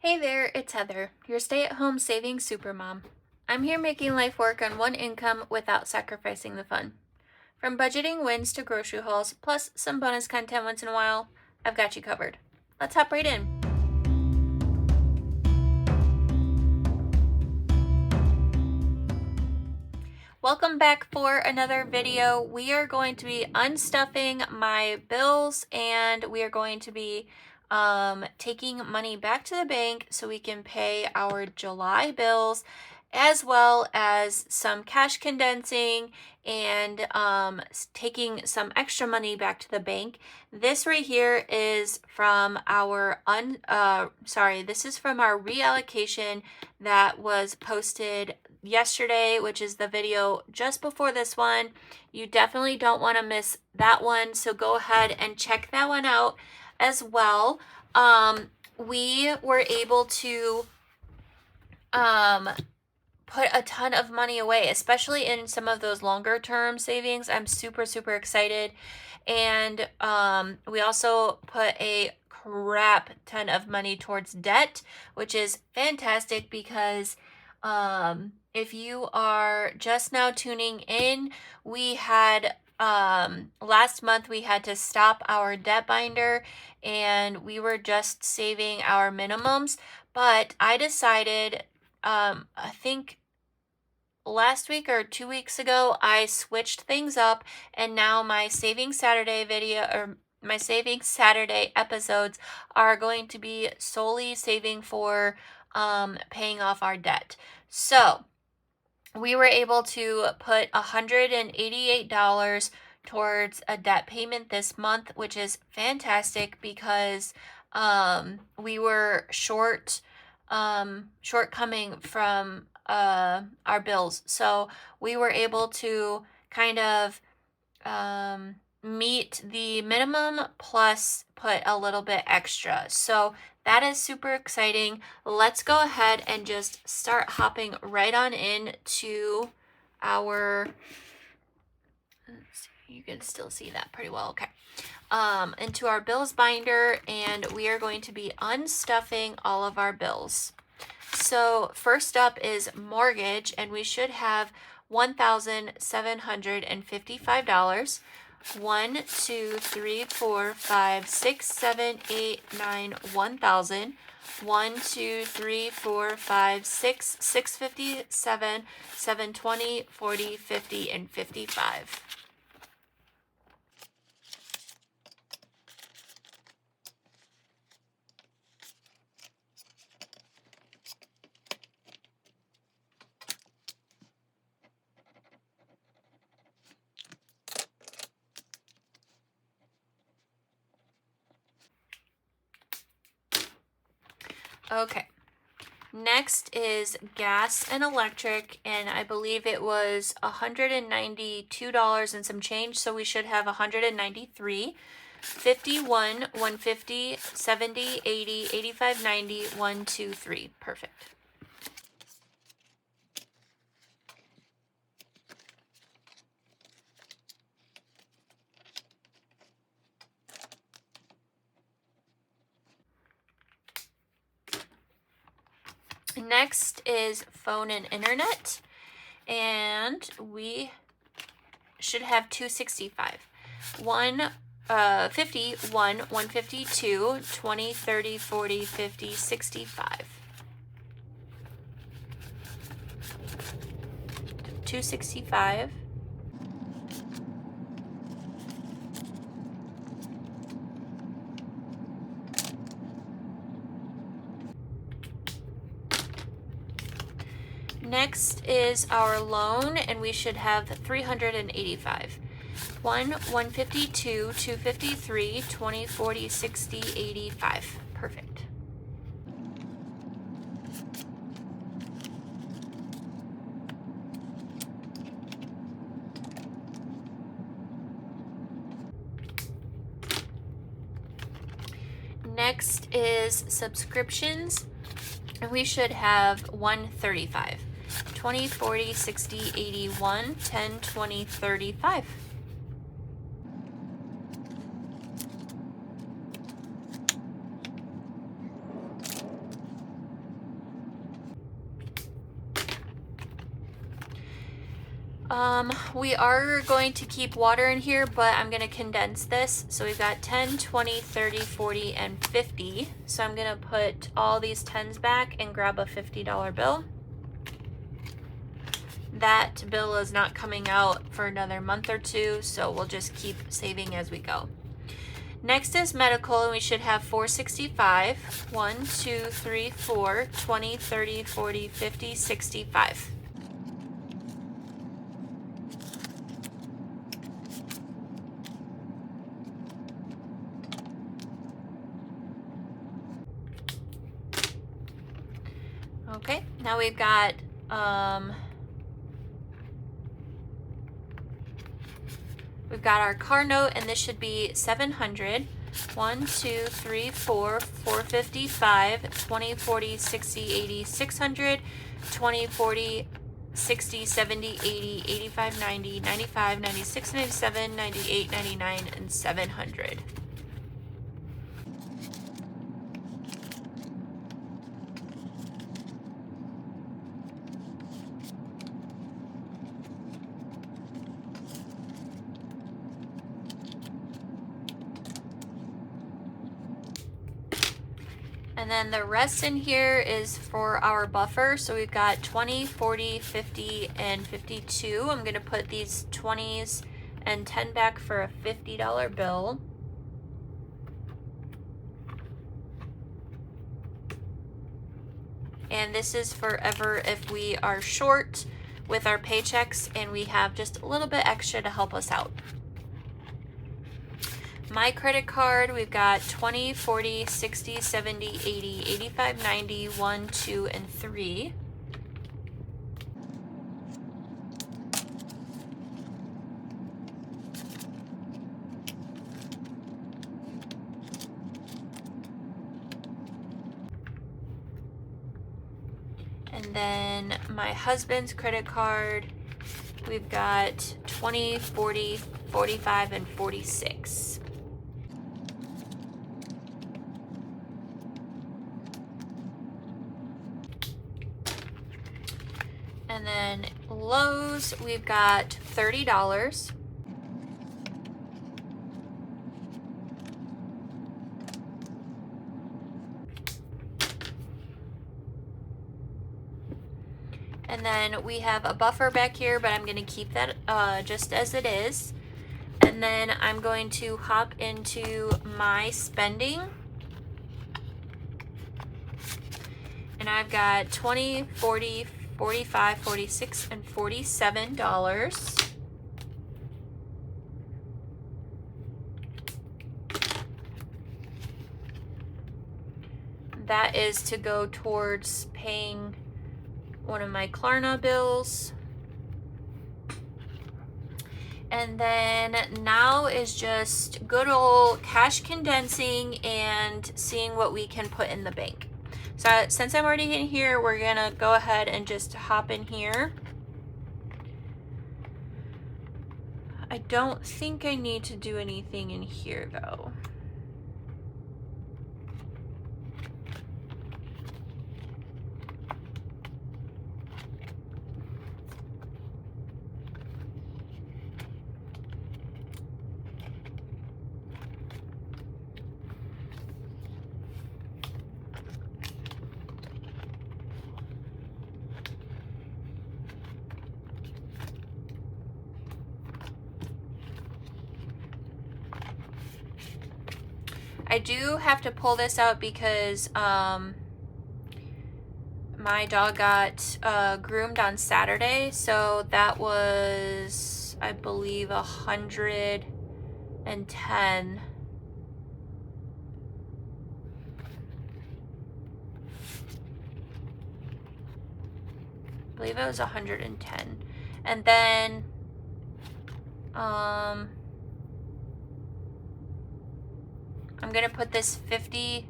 Hey there, it's Heather, your stay-at-home saving supermom. I'm here making life work on one income without sacrificing the fun. From budgeting wins to grocery hauls, plus some bonus content once in a while, I've got you covered. Let's hop right in. Welcome back for another video. We are going to be unstuffing my bills and we are going to be taking money back to the bank so we can pay our July bills, as well as some cash condensing and taking some extra money back to the bank. This right here is from our this is from our reallocation that was posted yesterday, which is the video just before this one. You definitely don't want to miss that one, so go ahead and check that one out as well. We were able to put a ton of money away, especially in some of those longer term savings. I'm super excited. And we also put a crap ton of money towards debt, which is fantastic because if you are just now tuning in, we had last month we had to stop our debt binder and we were just saving our minimums. But I decided, I think last week or 2 weeks ago, I switched things up, and now my Saving Saturday video, or my Saving Saturday episodes, are going to be solely saving for paying off our debt. So we were able to put $188 towards a debt payment this month, which is fantastic because we were shortcoming from our bills. So we were able to kind of meet the minimum plus put a little bit extra. So that is super exciting. Let's go ahead and just start hopping right on in to our, let's see, you can still see that pretty well. Okay. Into our bills binder, and we are going to be unstuffing all of our bills. So first up is mortgage, and we should have $1,755. 1, 2, 3, 4, 5, 6, 7, 8, 9, 1,000. 1, 2, 3, 4, 5, 6, 657, 720, 40, 50, and 55. Okay, next is gas and electric, and I believe it was $192 and some change, so we should have 193. 51, 150, 70, 80, 85, 90, 1, 2, 3. Perfect. Next is phone and internet, and we should have 265. 51, 152, 20, 30, 40, 50, 65. 265. Next is our loan, and we should have 385. 1, 152, 253, 20, 40, 60, 85. Perfect. Next is subscriptions, and we should have 135. 20, 40, 60, 81, 10, 20, 35. We are going to keep water in here, but I'm going to condense this. So we've got 10, 20, 30, 40, and 50. So I'm going to put all these 10s back and grab a $50 bill. That bill is not coming out for another month or two, so we'll just keep saving as we go. Next is medical, and we should have 465. 1, 2, 3, 4, 20, 30, 40, 50, 65. Okay, now we've got our car note, and this should be 700. 1, 2, 3, 4, 455, 20, 40, 60, 80, 600, 20, 40, 60, 70, 80, 85, 90, 95, 96, 97, 98, 99, and 700. And then the rest in here is for our buffer. So we've got 20, 40, 50, and 52. I'm going to put these 20s and 10 back for a $50 bill. And this is forever if we are short with our paychecks and we have just a little bit extra to help us out. My credit card, we've got 20, 40, 60, 70, 80, 85, 90, 1, 2, and 3. And then my husband's credit card, we've got 20, 40, 45, and 46. And then Lowe's, we've got $30. And then we have a buffer back here, but I'm going to keep that just as it is. And then I'm going to hop into my spending. And I've got 20, 40, 45, 46, and $47. That is to go towards paying one of my Klarna bills. And then now is just good old cash condensing and seeing what we can put in the bank. So since I'm already in here, we're gonna go ahead and just hop in here. I don't think I need to do anything in here though. I do have to pull this out because my dog got groomed on Saturday, so that was, I believe, 110. I believe it was 110. And then I'm gonna put this 50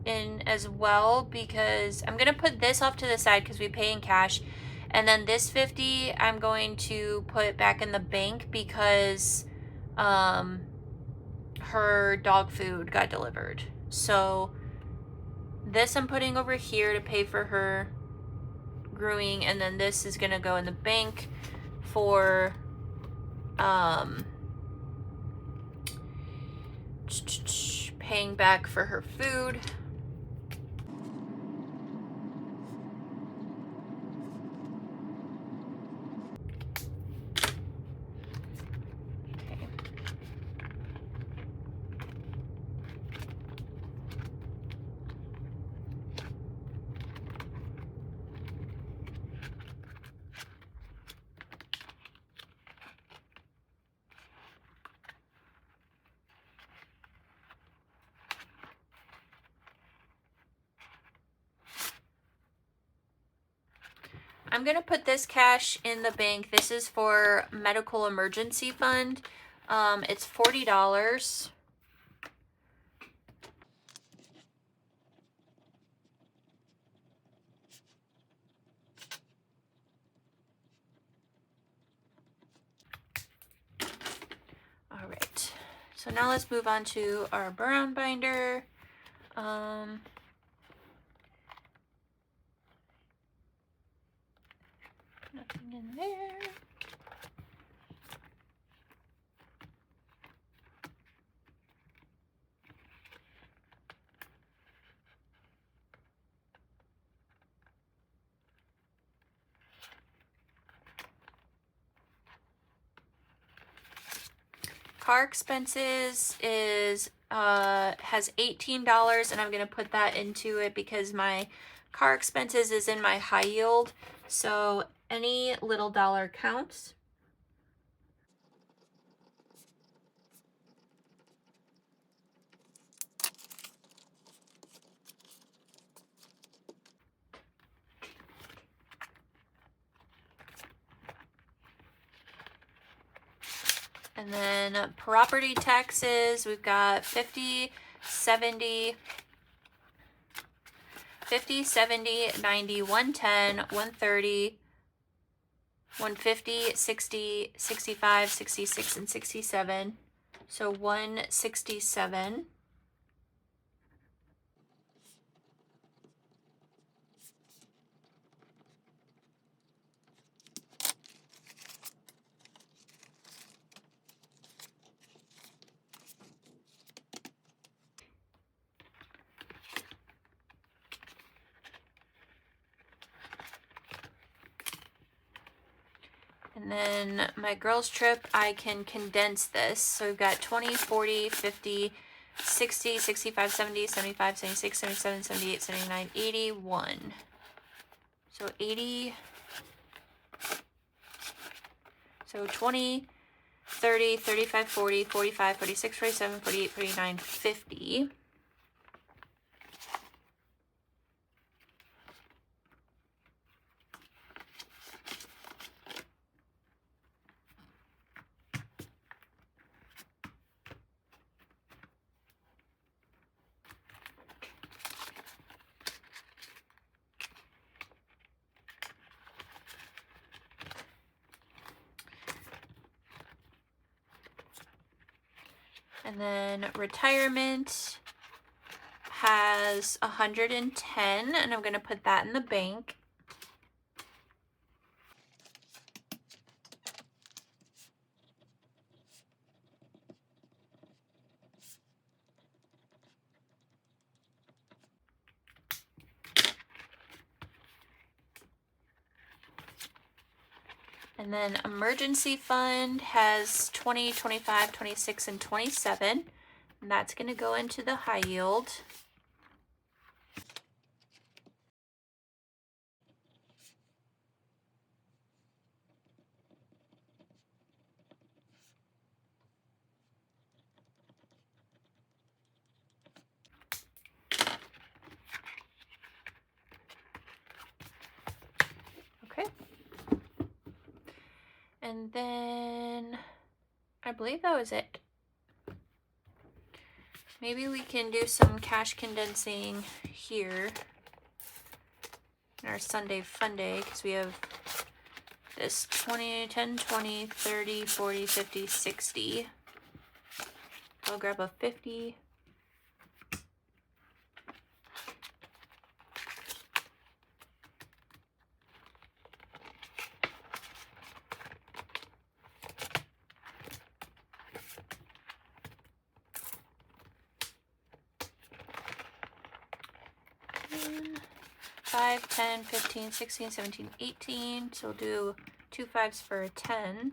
in as well, because I'm gonna put this off to the side because we pay in cash, and then this 50 I'm going to put back in the bank because her dog food got delivered. So this I'm putting over here to pay for her grooming, and then this is gonna go in the bank for paying back for her food. I'm going to put this cash in the bank. This is for medical emergency fund. It's $40. All right. So now let's move on to our brown binder. Nothing in there. Car expenses is has $18, and I'm gonna put that into it because my car expenses is in my high yield. So any little dollar counts. And then property taxes, we've got 50, 70, 90, 110, 130, 150, 60, 65, 66, and 67. So 167. And then my girls trip, I can condense this. So we've got 20, 40, 50, 60, 65, 70, 75, 76, 77, 78, 79, 81. So 80. So 20, 30, 35, 40, 45, 46, 47, 48, 49, 50. And then retirement has 110, and I'm going to put that in the bank. And then emergency fund has 20, 25, 26, and 27. And that's going to go into the high yield. Okay. And then I believe that was it. Maybe we can do some cash condensing here in our Sunday fun day, because we have this 20, 10, 20, 30, 40, 50, 60. I'll grab a 50. 5, 10, 15, 16, 17, 18. So we'll do 2 5s for a 10.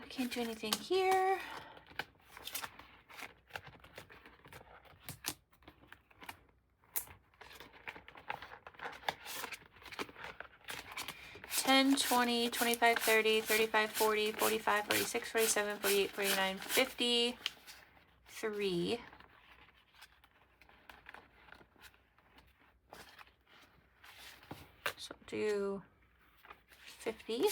Can't do anything here. $10, $20, $25, $30, $35, $40, $45, $46, $47, $48, $49, $50, $3. So do 50.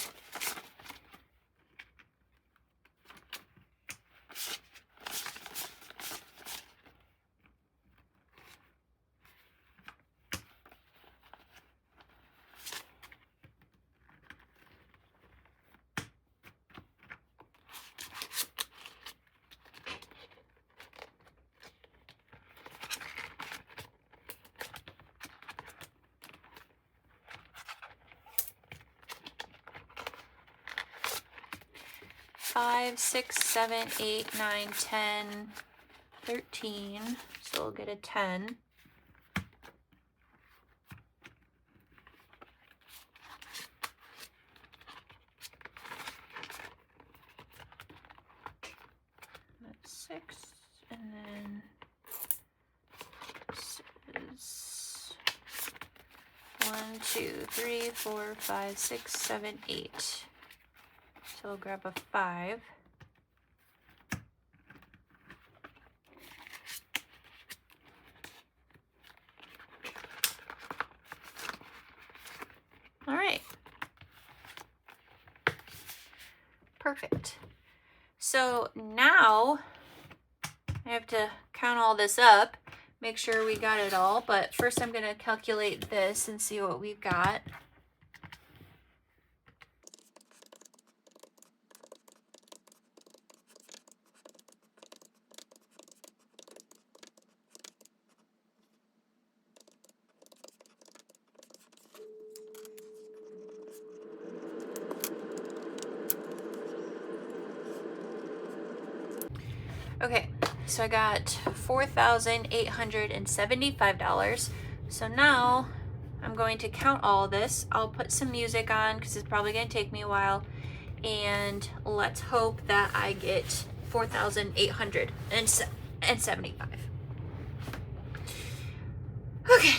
Five, 6, 7, 8, 9, 10, 13. So we'll get a 10. That's 6, and then this is 1, 2, 3, 4, 5, 6, 7, 8. So I'll grab a 5. All right. Perfect. So now I have to count all this up, make sure we got it all, but first I'm going to calculate this and see what we've got. Okay, so I got $4,875. So now I'm going to count all of this. I'll put some music on because it's probably going to take me a while. And let's hope that I get 4,875. Okay.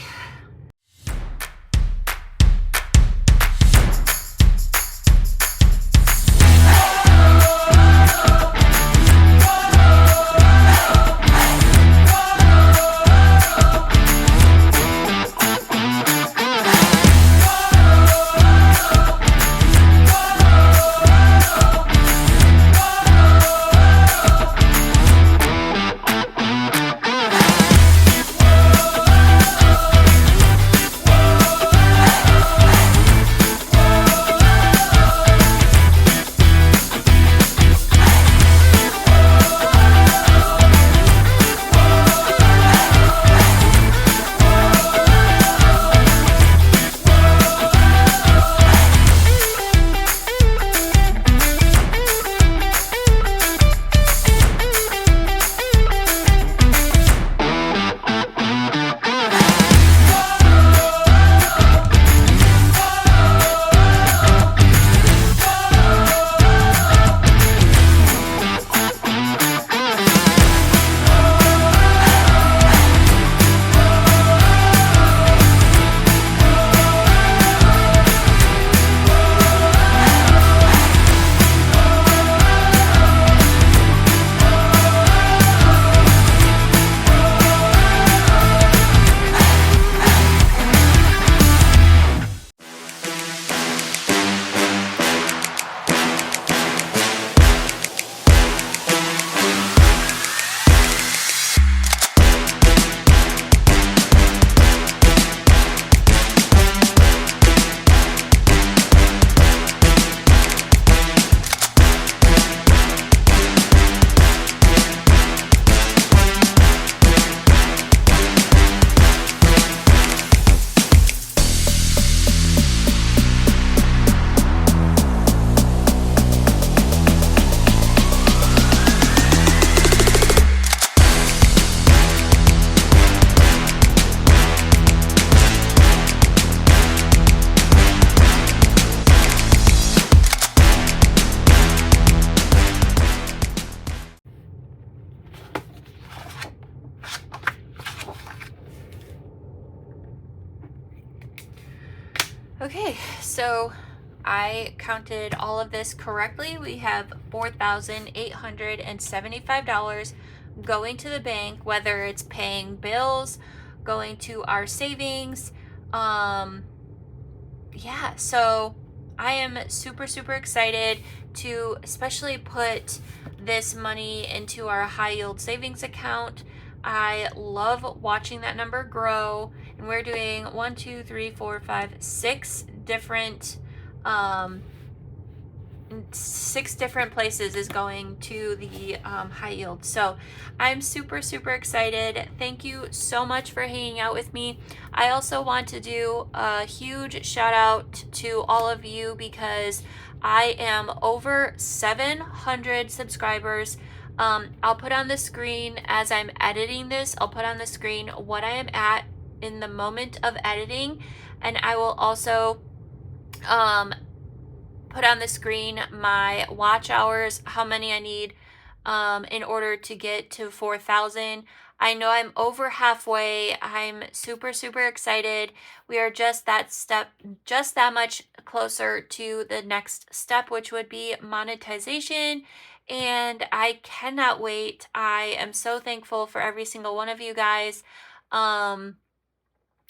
Okay, so I counted all of this correctly. We have $4,875 going to the bank, whether it's paying bills, going to our savings. Um, yeah, so I am super, super excited to especially put this money into our high yield savings account. I love watching that number grow, and we're doing 6 different um, 6 different places is going to the high yield. So I'm super, super excited. Thank you so much for hanging out with me. I also want to do a huge shout out to all of you because I am over 700 subscribers. I'll put on the screen as I'm editing this, I'll put on the screen what I am at in the moment of editing, and I will also um, put on the screen my watch hours, how many I need in order to get to 4,000. I know I'm over halfway. I'm super, super excited. We are just that much closer to the next step, which would be monetization. And I cannot wait. I am so thankful for every single one of you guys. Um,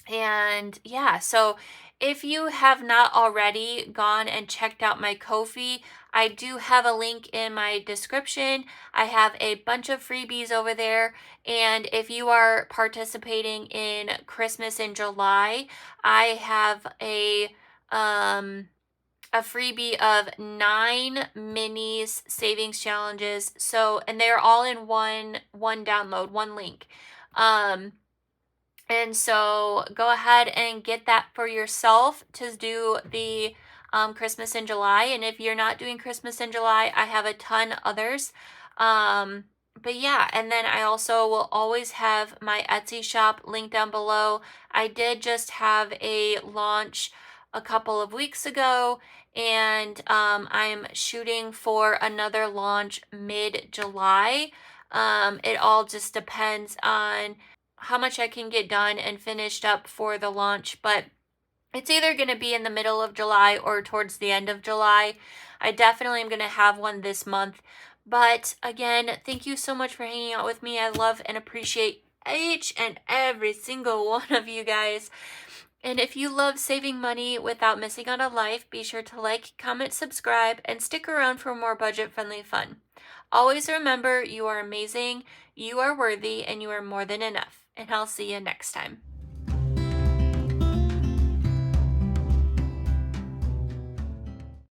and yeah, so if you have not already gone and checked out my Ko-fi, I do have a link in my description. I have a bunch of freebies over there. And if you are participating in Christmas in July, I have um a freebie of 9 minis savings challenges. So, and they're all in one download, one link. Um and so go ahead and get that for yourself to do the Christmas in July. And if you're not doing Christmas in July, I have a ton others. Um, but yeah, and then I also will always have my Etsy shop linked down below. I did just have a launch a couple of weeks ago, and I'm shooting for another launch mid-July. It all just depends on how much I can get done and finished up for the launch, but it's either going to be in the middle of July or towards the end of July. I definitely am going to have one this month. But again, thank you so much for hanging out with me. I love and appreciate each and every single one of you guys. And if you love saving money without missing out on life, be sure to like, comment, subscribe, and stick around for more budget-friendly fun. Always remember, you are amazing, you are worthy, and you are more than enough. And I'll see you next time.